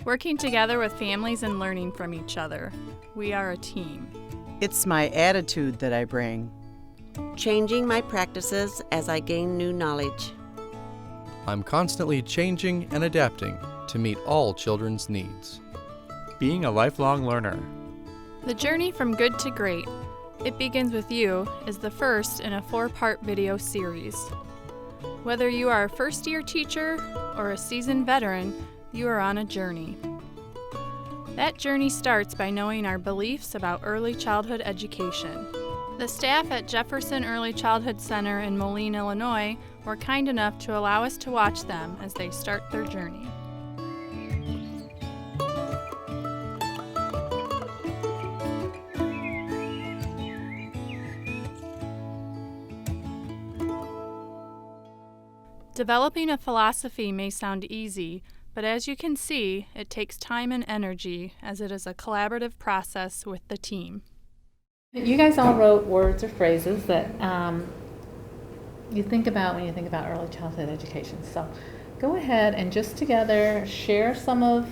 Working together with families and learning from each other. We are a team. It's my attitude that I bring. Changing my practices as I gain new knowledge. I'm constantly changing and adapting to meet all children's needs. Being a lifelong learner. The journey from good to great, It Begins With You, is the first in a 4-part video series. Whether you are a first-year teacher or a seasoned veteran, you are on a journey. That journey starts by knowing our beliefs about early childhood education. The staff at Jefferson Early Childhood Center in Moline, Illinois, were kind enough to allow us to watch them as they start their journey. Developing a philosophy may sound easy, but as you can see, it takes time and energy as it is a collaborative process with the team. You guys all wrote words or phrases that you think about when you think about early childhood education. So go ahead and just together share some of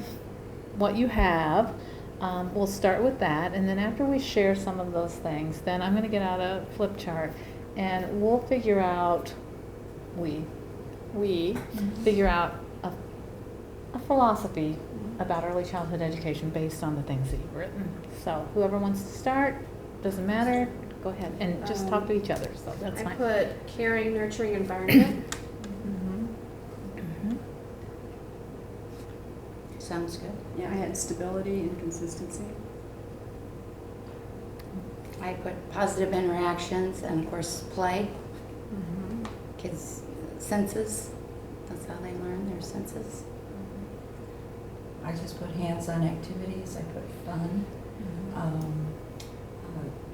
what you have. We'll start with that, and then after we share some of those things, then I'm going to get out a flip chart and we'll figure out, figure out a philosophy about early childhood education based on the things that you've written. So whoever wants to start, doesn't matter, go ahead and just talk to each other. So that's fine. I put caring, nurturing environment. Sounds good. Yeah, I had stability and consistency. I put positive interactions and of course play. Kids' senses, that's how they learn, their senses. I just put hands-on activities, I put fun.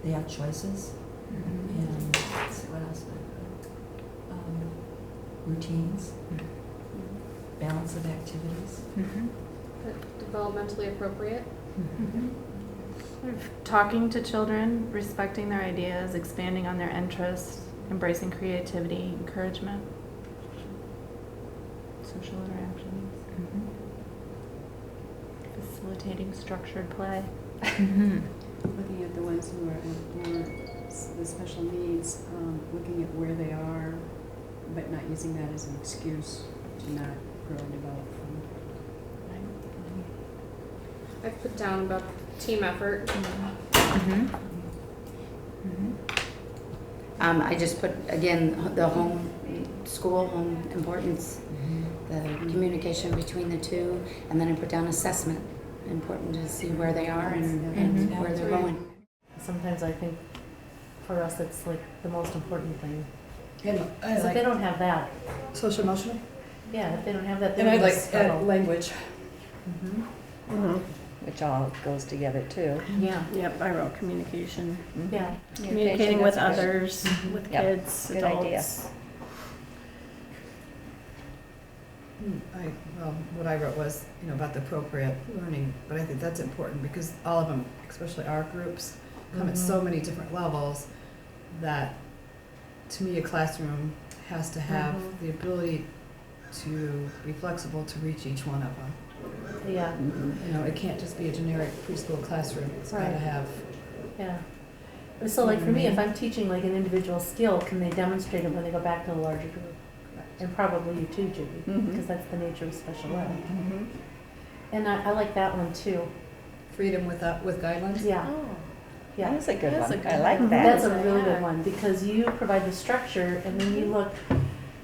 They have choices. And let's see, what else did I put? Routines. Balance of activities. Put developmentally appropriate. Talking to children, respecting their ideas, expanding on their interests, embracing creativity, encouragement, social interactions, facilitating structured play. Looking at the ones who are more the special needs, looking at where they are, but not using that as an excuse to not grow and develop from. I put down about team effort. I just put, again, the home importance, the communication between the two, and then I put down assessment. Important to see where they are and where they're going. Sometimes I think for us it's like the most important thing. And Because if they don't have that, social emotional. yeah, if they don't have that, And they're I like struggle. language. Which all goes together too. Yeah. Yep, I wrote communication. Yeah. Communicating with others, with Yep, kids, good adults. idea. What I wrote was, about the appropriate learning, but I think that's important because all of them, especially our groups, come at so many different levels that, to me, a classroom has to have the ability to be flexible to reach each one of them. Yeah. It can't just be a generic preschool classroom. It's got to Right. have. Yeah. So like for me, if I'm teaching like an individual skill, can they demonstrate it when they go back to the larger group? And probably you too, Judy, because that's the nature of special ed. And I like that one too. Freedom with guidelines? Yeah. Yeah. That was a good That's one. a good I like one. that. That's a really good one because you provide the structure and then you look,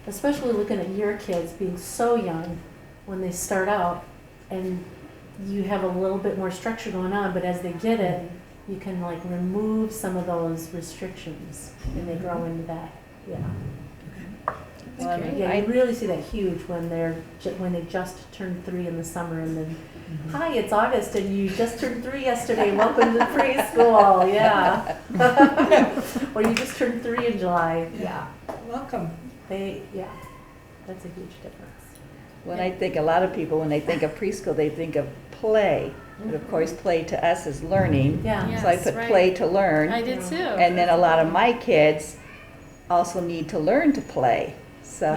especially looking at your kids being so young when they start out and you have a little bit more structure going on, but as they get it, you can like remove some of those restrictions and they grow into that. Yeah. Well, yeah, you really see that huge when when they just turn 3 in the summer, and then, hi, it's August, and you just turned 3 yesterday. Welcome to preschool. Yeah. Or you just turned 3 in July. Yeah. Welcome. That's a huge difference. When I think, a lot of people, when they think of preschool, they think of play. But of course, play to us is learning. Yeah. So I put play to learn. I did too. And then a lot of my kids also need to learn to play. So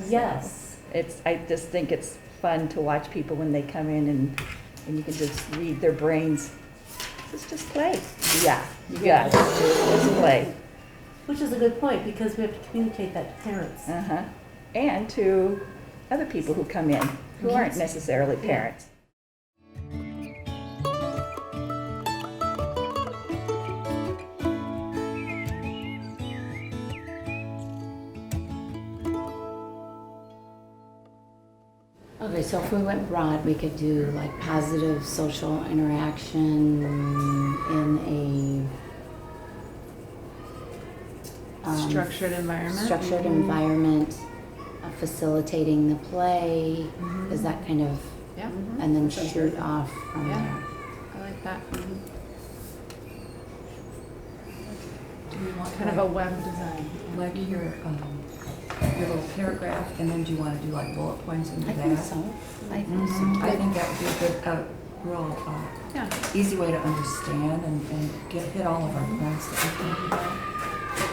Yes. I just think it's fun to watch people when they come in and you can just read their brains. It's just play. Yeah, you got it. It's play. Which is a good point, because we have to communicate that to parents. And to other people who come in who aren't necessarily parents. Okay, so if we went broad, we could do like positive social interaction in a Structured environment. Structured environment, facilitating the play. Is that kind of, Yeah. and then shoot off from Yeah. there. I like that. Do you want Kind of a web design. like your little paragraph, and then do you want to do like bullet points into I that? think so. I think so. I think that would be a good, real easy way to understand and hit all of our points that we talked about.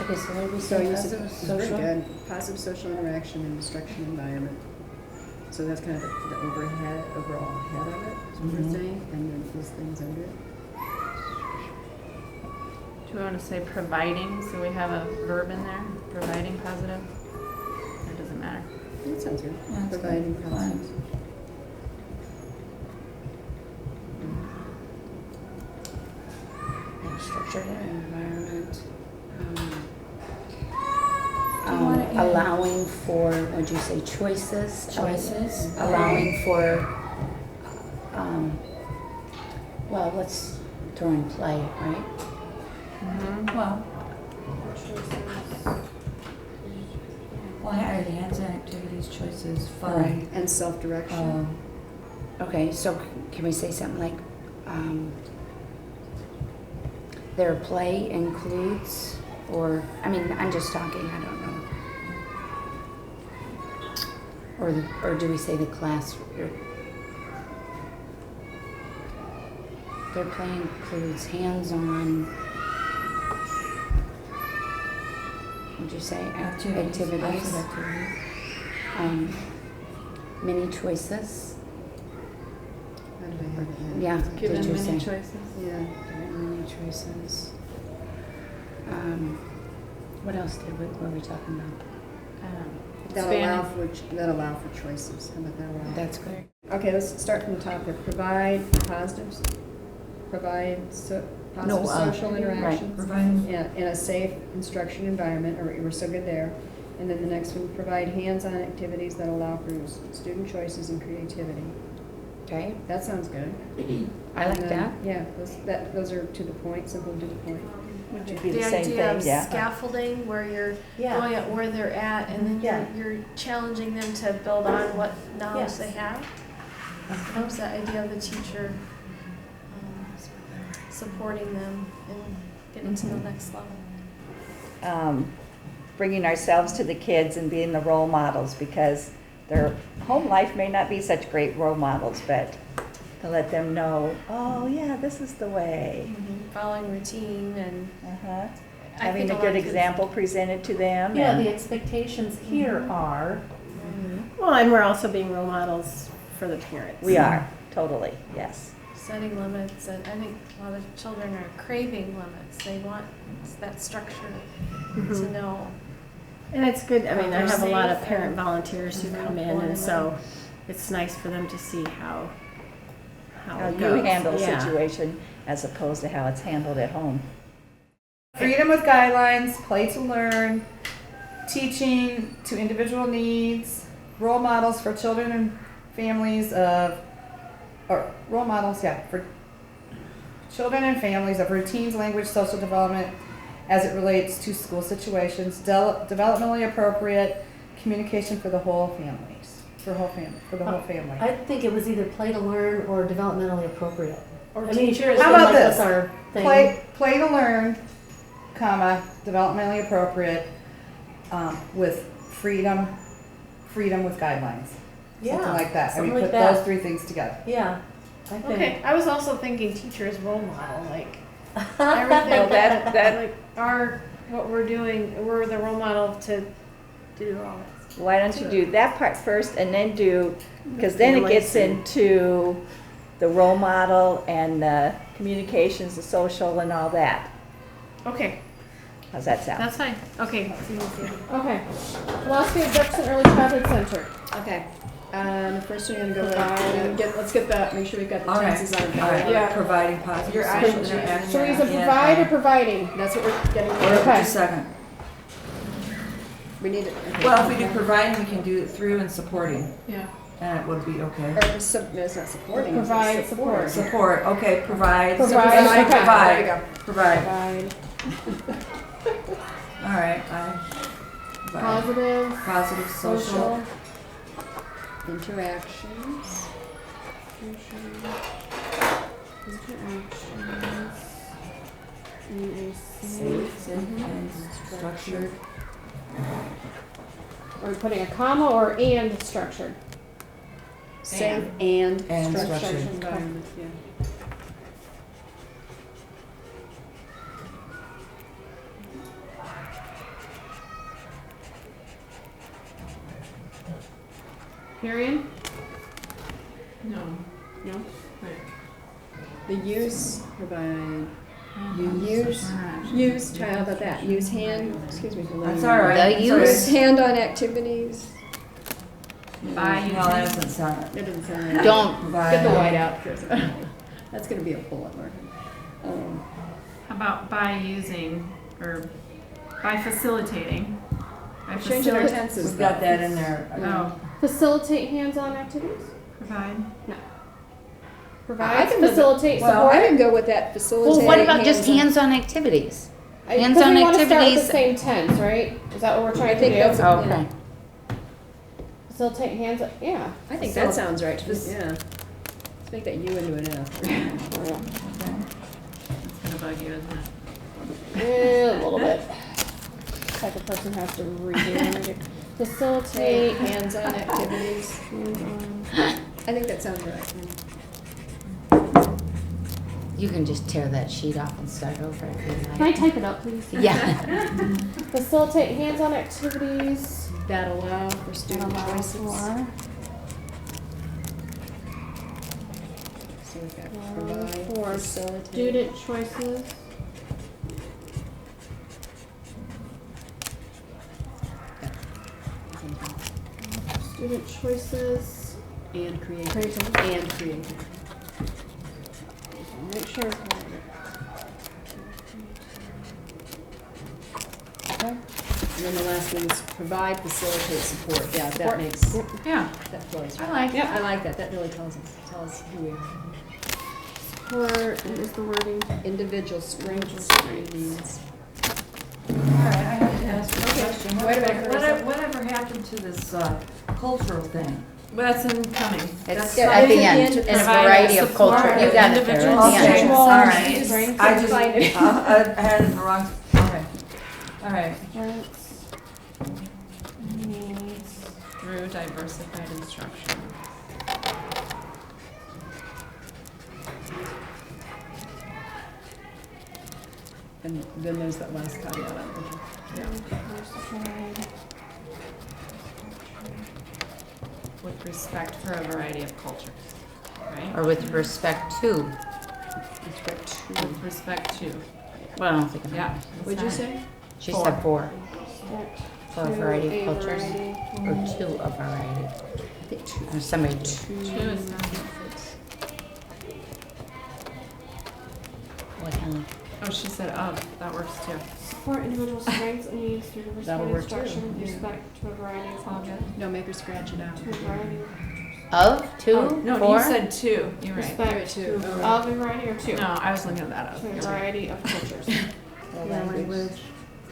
Okay, so what did we So say? you Positive said, very social? good, positive social interaction and instruction environment. So that's kind of the overall head of it, is what we're saying, and then these things under it. Do we want to say providing, so we have a verb in there? Providing positive? Or does it matter? That sounds good. Yeah, that's Providing good. positive. Yeah, structured environment. wanna add- Allowing for, what'd you say, choices? Choices. Allowing for, well, let's throw in play, right? Well, hands-on activities, choices, fun. Right. And self-direction. Okay, so can we say something like, their play includes, or, I mean, I'm just talking, I don't know. Or do we say the class, their play includes hands-on, what'd you say? Activities. Many choices. How did I have it? Yeah, Given did you many say? choices. Yeah, many choices. What else were we talking about? That allow for choices. How about that allow? That's good. Okay, let's start from the top here. Provide positives. Provide positive social interactions. Providing. Yeah, in a safe instruction environment, or we're so good there. And then the next one, provide hands-on activities that allow for student choices and creativity. Okay, That sounds good. I like And then, that. Yeah, those are to the point, simple to the point. Which would be The the same idea thing, of yeah. scaffolding, where you're Yeah. going at where they're at, and then Yeah. you're challenging them to build on what knowledge Yes. they have. Helps that idea of the teacher supporting them and getting to the next level. Bringing ourselves to the kids and being the role models, because their home life may not be such great role models, but to let them know, oh yeah, this is the way. Following routine and I Having think a lot good of kids- example presented to them. Yeah, and- the expectations here are, Well, and we're also being role models for the parents. We are, totally, yes. setting limits, and I think a lot of children are craving limits. They want that structure to know. And it's good, I mean, I have a lot of Safe parent and- volunteers who come in, and so it's nice for them to see how How it you goes. handle a Yeah. situation as opposed to how it's handled at home. Freedom with guidelines, play to learn, teaching to individual needs, role models for children and families of, or role models, for children and families of routines, language, social development as it relates to school situations, developmentally appropriate communication for the whole families, for the whole family. I think it was either play to learn or developmentally appropriate. Or I mean, teachers. How been about like this? that's our thing. Play to learn, comma, developmentally appropriate, with freedom with guidelines. Yeah, Something like that. something I mean, like put that. those three things together. Yeah, I think. Okay, I was also thinking teachers role model, like everything. Well, that- like what we're doing, we're the role model to do all this. Why don't you do that part first and then do, because then it gets into the role model and the communications, the social and all that. Okay, How's that sound? that's fine. Okay. Okay. Philosophy of Jefferson Early Childhood Center. Okay. The first one I'm gonna go with, let's get the, make sure we've got the All right. tenses on it. All right. Yeah. Providing positive Your social action. interaction. So is it Yeah. provide or providing? That's what we're getting Or at. just a second. We need it. Okay. Well, if we do providing, we can do it through and supporting, Yeah. and it would be okay. Or no, it's not supporting. it's Provide, support. Support, okay, provide. Provide, Support, okay. provide. There you go. Provide. Provide. All right, provide. Positive. Positive social. Interactions. Interactions. In a Safe and structured. Are we putting a comma or and structured? Safe and structured. structured environment, yeah. Period? No. No? The use, provide, use, child, how about that? Use hand, excuse me for letting That's you all know. right. The That's use. Hand on activities. By Well, that doesn't sound it. That doesn't sound right. Don't. Provide. Get the white out, Chris. That's gonna be a bullet mark. How about by using or by facilitating? By Changing our tenses. We've got that in there. Oh, Facilitate hands-on activities? provide. No. I Provide, can live- facilitate, Well, support? I didn't go with that, facilitate. Well, what about just hands-on activities? Because hands-on we want to start with activities- the same tense, right? Is that what we're trying I think to do? that's Oh, okay. Facilitate hands, yeah. I think that sounds right, yeah. Let's make that U into an F. Kind of bug you, isn't it? A little bit. Type of person has to redo it. Facilitate Hands-on activities. hands-on. I think that sounds right. You can just tear that sheet off and start over if you Can I like. type it up, please? Yeah. Facilitate hands-on activities. That allow for student Allow choices. for So we've got Allow provide, for facilitate. student choices. Student choices. And creative. Creative. And creative. Make sure. Okay. And then the last one is provide, facilitate, support. Yeah, that Support. makes, Yeah, that flows. I like Yeah, that. I like that. That really tells us who we are. Or what is the wording? Individual strengths and needs. All right, I have to ask you a question. Wait a minute, Carissa. Whatever happened to this cultural thing? Well, that's incoming. It's That's at the at end, the in a end. variety of Support culture. You got it individual there. Yeah. strengths. All right. Strengths I and just, finding- I had it in the wrong, okay. All right. Strengths, needs. Through diversified instruction. And then there's that last caveat on it. Diversified. With respect for a variety of cultures, right? Or with respect to. With respect to. Well, I don't think. Yeah. What'd you say? She Four. said four. Respect For a to variety a of cultures. variety. Or to a variety. I think two. Or somebody. Two is not. What kind? Oh, she said of. That works too. Support individual strengths and needs through That'll diversified work too, instruction with yeah. respect to a variety of cultures. No, make her scratch it out. To a variety of Of, to, Oh, no, four? you said two. You're right. respect Two. to Oh. of a variety or two. No, I was looking at that. To a You're right. variety of cultures. Well, Yeah, language,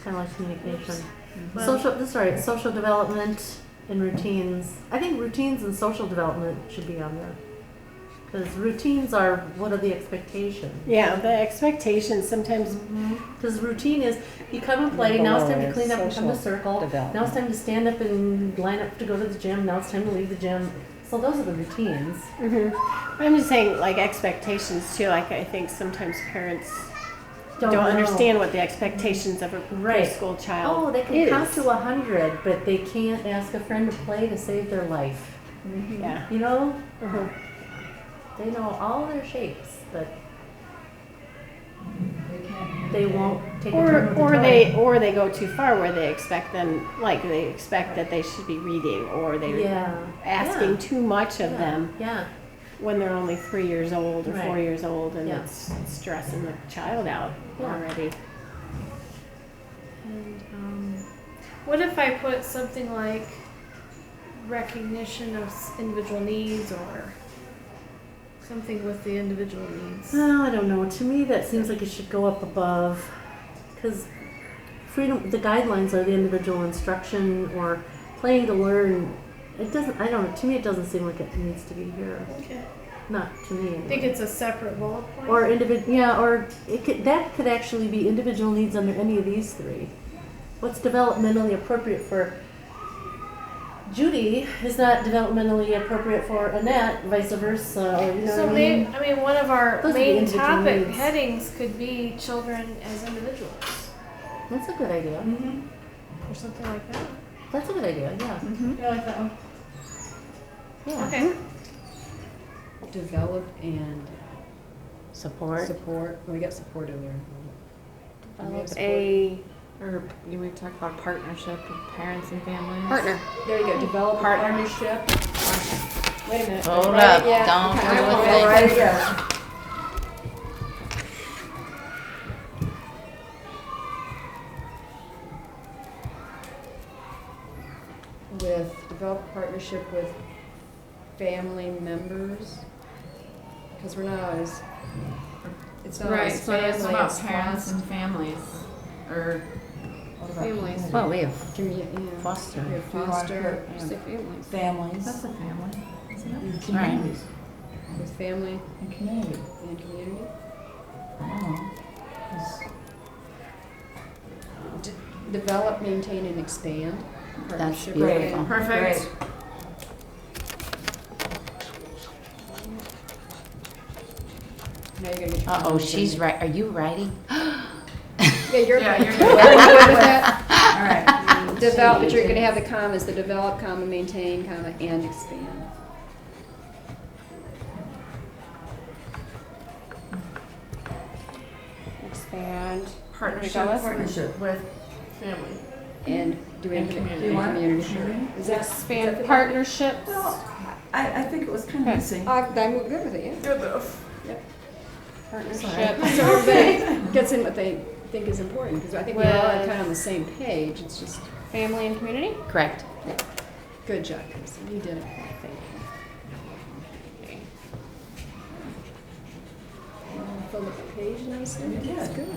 kind of like communication. Social development and routines. I think routines and social development should be on there. Because routines are, what are the expectations? Yeah, the expectations sometimes. Because routine is, you come and play, now it's time to clean up and come to circle. Now it's time to stand up and line up to go to the gym, now it's time to leave the gym. So those are the routines. I'm just saying, like, expectations too. Like, I think sometimes parents don't understand what the expectations of a preschool child Oh, they can count to 100, but they can't ask a friend to play to save their life. Yeah. You know? They know all their shapes, but they won't take a turn with the toy. Or they go too far where they expect them, like they expect that they should be reading, or they're asking too much of them. Yeah. When they're only 3 years old or 4 Right. years old, and Yeah. it's stressing the child out already. And what if I put something like recognition of individual needs or something with the individual needs? Oh, I don't know. To me, that seems like it should go up above, because the guidelines are the individual instruction or playing to learn. It doesn't. I don't know. To me, it doesn't seem like it needs to be here. Okay. Not to me. I think it's a separate bullet point. Or or that could actually be individual needs under any of these three. What's developmentally appropriate for Judy is not developmentally appropriate for Annette, vice versa. Or, you know So what I mean? one of our Those are the main individual topic needs. headings could be children as individuals. That's a good idea. Or something like that. That's a good idea. Yeah. I like that one. Yeah. Okay. Develop and Support. We got support in there. Develop or you might talk about partnership with parents and families. Partner. There you go. Develop a partnership. Wait a minute. Hold Write up. it yet. Don't Okay, do a I'll thing. write it down. Develop a partnership with family members, because we're not always, it's not Right, always so it's family, about it's parents foster. and families, or Families. Well, we have foster. We have foster. Say families. Families. That's a family, isn't it? And communities. With family And community. and community. Oh. Develop, maintain, and expand. That's Partnership. beautiful. perfect. Now you're gonna get. Uh-oh, she's right. Are you writing? Yeah, you're. Yeah, you're good with that? All right. Develop, but you're gonna have the commas, the develop, comma, maintain, comma, and expand. Expand. Partnership. With family. And do we have And community. You want community? community? Is that? Expand partnerships. Well, I think it was kind of missing. I'm good with it, yeah. Good enough. Yep. Partnerships. So everybody gets in what they think is important, because I think we're all With- kind of on the same page, it's just, Family and community. Correct. good job, Kristen, you did it. Fill up the page nicely. That's good.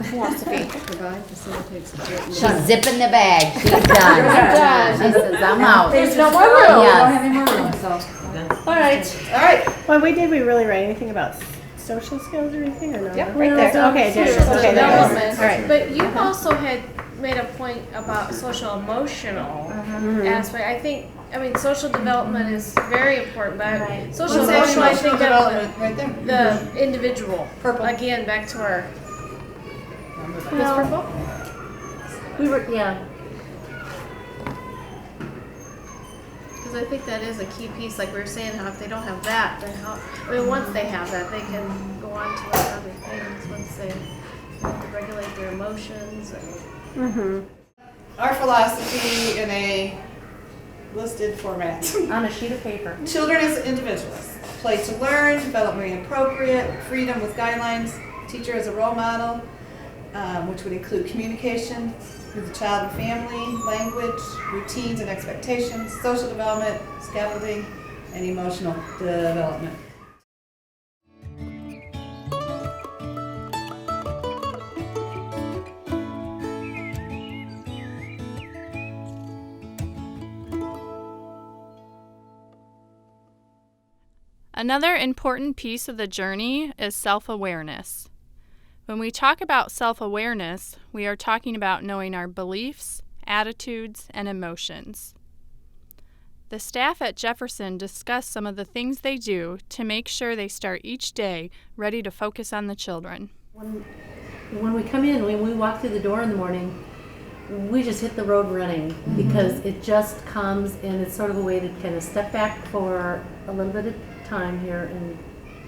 Philosophy. Provide, facilitate, support. and She's zipping the bag. She's done. done. She says, I'm out. There's no more room. We don't Yes. have any more room, so. All right. Well, did we really write anything about social skills or anything, or no? Yep, right there. Okay, there it is. Social Okay, there it is. development. All right. But you also had made a point about social emotional aspect. I mean, social development is very important, but social emotional, I think development of right there. the individual. Purple. Again, back to our. No. purple? We were, yeah. Because I think that is a key piece, like we were saying, how if they don't have that, then how, I mean, once they have that, they can go on to like other things, once they have to regulate their emotions and. Our philosophy in a listed format. On a sheet of paper. Children as individuals. Play to learn, developmentally appropriate, freedom with guidelines, teacher as a role model, which would include communication with the child and family, language, routines and expectations, social development, scaffolding, and emotional development. Another important piece of the journey is self-awareness. When we talk about self-awareness, we are talking about knowing our beliefs, attitudes, and emotions. The staff at Jefferson discuss some of the things they do to make sure they start each day ready to focus on the children. When we come in, when we walk through the door in the morning, we just hit the road running because it just comes, and it's sort of a way to kind of step back for a little bit of time here and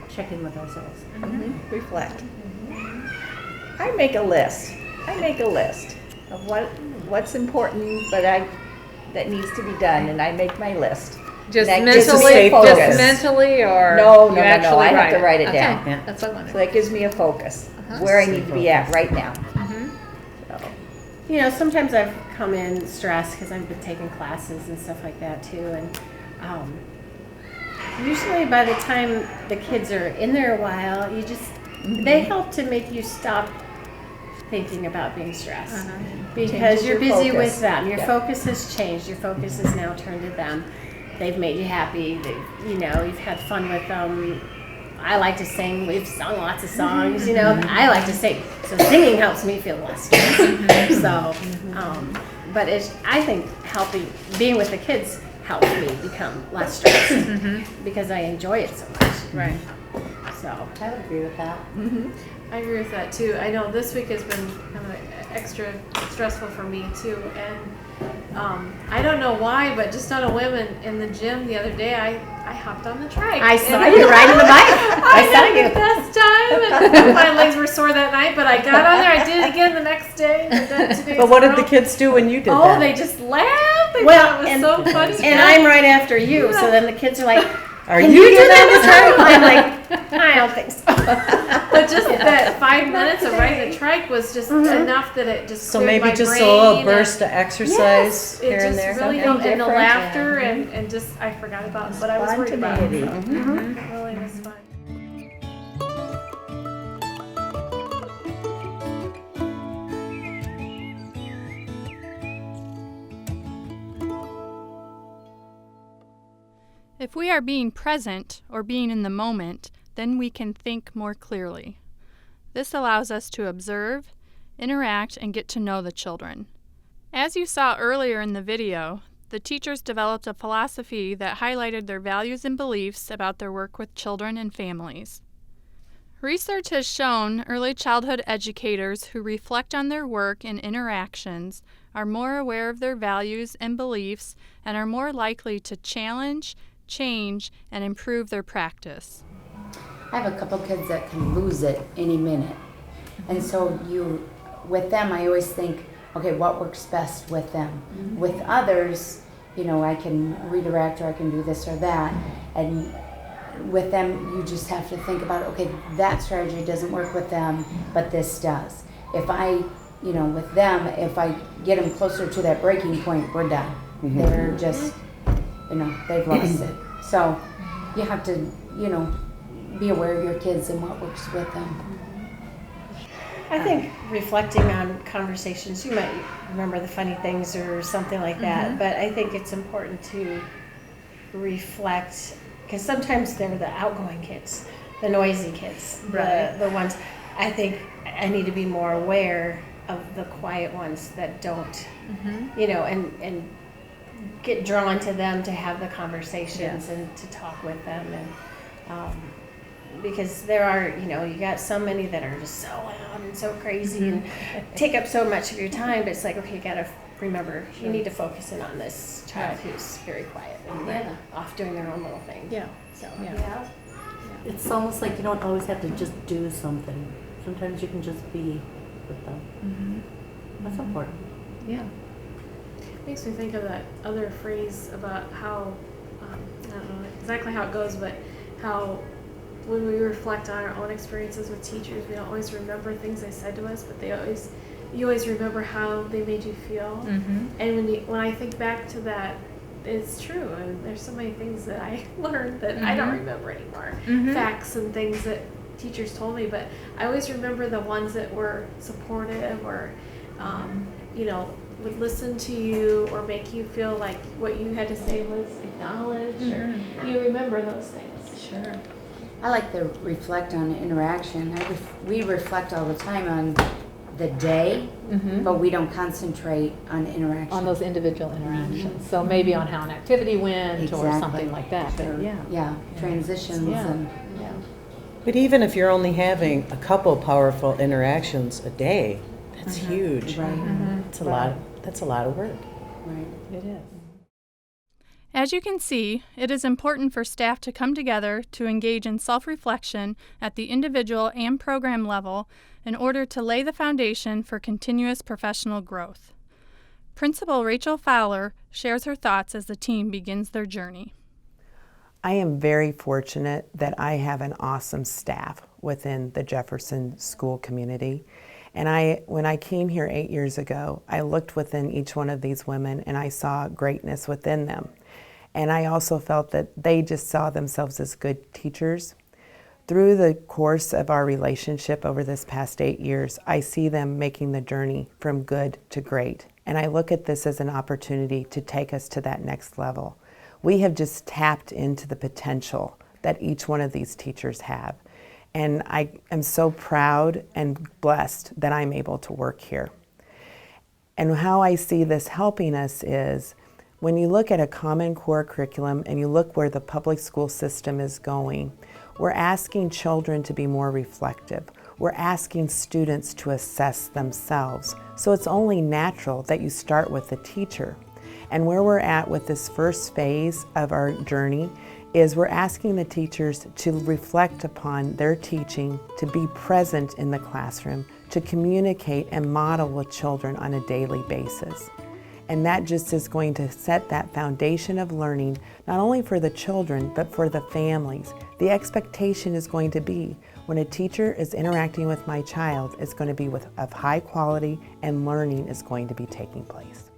check in with ourselves. Reflect. I make a list. Of what's important, but that needs to be done, and I make my list. Just That mentally, gives me a focus. just mentally, or No, you actually I have write to it? write it Okay, down. that's what I wanted. So that gives me a focus, where I need to be at right now. You know, sometimes I've come in stressed because I've been taking classes and stuff like that too, and usually by the time the kids are in there a while, you just they help to make you stop thinking about being stressed because Changes you're your busy focus. with them. Your Yeah. focus has changed. Your focus is now turned to them. They've made you happy. You've had fun with them. I like to sing. We've sung lots of songs. I like to sing. So singing helps me feel less stressed. So, but I think being with the kids helps me become less stressed because I enjoy it so much. Right. So I would agree with that. I agree with that too. I know this week has been kind of extra stressful for me too, and I don't know why, but just on a whim in the gym the other day, I hopped on the trike. I saw you riding the bike. I saw you. The best time. And my legs were sore that night, but I got on there. I did it again the next day. And then 2 days But what in a did the row. kids do when you did Oh, that? they just laughed. They thought it was so funny. And I'm right after you, so then the kids are like, Are "Can you you do doing that that this time?" I'm like, I don't think so. But just that 5 minutes of riding the trike was just enough that it just So cleared maybe my just brain a little and- burst of exercise Yes, here it and just there. really Something helped, and the different. laughter and just I forgot about what I was worried about. Spontaneity. So, it really was fun. If we are being present or being in the moment, then we can think more clearly. This allows us to observe, interact, and get to know the children. As you saw earlier in the video, the teachers developed a philosophy that highlighted their values and beliefs about their work with children and families. Research has shown early childhood educators who reflect on their work and interactions are more aware of their values and beliefs and are more likely to challenge, change, and improve their practice. I have a couple kids that can lose it any minute. And so with them, I always think, okay, what works best with them? With others, I can redirect or I can do this or that. And with them, you just have to think about, okay, that strategy doesn't work with them, but this does. If with them, if I get them closer to that breaking point, we're done. They're just, they've lost it. So you have to, be aware of your kids and what works with them. I think reflecting on conversations, you might remember the funny things or something like that, but I think it's important to reflect, because sometimes they're the outgoing kids, the noisy kids, the ones. I think I need to be more aware of the quiet ones that don't, and get drawn to them to have the conversations and to talk with them, and because there are, you got so many that are just so loud and so crazy and take up so much of your time, but it's like, okay, you gotta remember, you need to focus in on this child who's very quiet and off doing their own little thing. So It's almost like you don't always have to just do something. Sometimes you can just be with them. That's important. Yeah. Makes me think of that other phrase about how, I don't know exactly how it goes, but how when we reflect on our own experiences with teachers, we don't always remember things they said to us, but you always remember how they made you feel. And when I think back to that, it's true. And there's so many things that I learned that I don't remember anymore. Facts and things that teachers told me, but I always remember the ones that were supportive or, would listen to you or make you feel like what you had to say was acknowledged, or you remember those things. Sure. I like to reflect on interaction. We reflect all the time on the day, but we don't concentrate on interaction. On those individual interactions. So maybe on how an activity went or something like that. But yeah, transitions and But even if you're only having a couple powerful interactions a day, that's huge. Right. That's a lot of work. Right. It is. As you can see, it is important for staff to come together to engage in self-reflection at the individual and program level in order to lay the foundation for continuous professional growth. Principal Rachel Fowler shares her thoughts as the team begins their journey. I am very fortunate that I have an awesome staff within the Jefferson school community. And when I came here 8 years ago, I looked within each one of these women and I saw greatness within them. And I also felt that they just saw themselves as good teachers. Through the course of our relationship over this past 8 years, I see them making the journey from good to great. And I look at this as an opportunity to take us to that next level. We have just tapped into the potential that each one of these teachers have. And I am so proud and blessed that I'm able to work here. And how I see this helping us is, when you look at a Common Core curriculum and you look where the public school system is going, we're asking children to be more reflective. We're asking students to assess themselves. So it's only natural that you start with the teacher. And where we're at with this first phase of our journey is we're asking the teachers to reflect upon their teaching, to be present in the classroom, to communicate and model with children on a daily basis. And that just is going to set that foundation of learning, not only for the children, but for the families. The expectation is going to be, when a teacher is interacting with my child, it's going to be of high quality and learning is going to be taking place.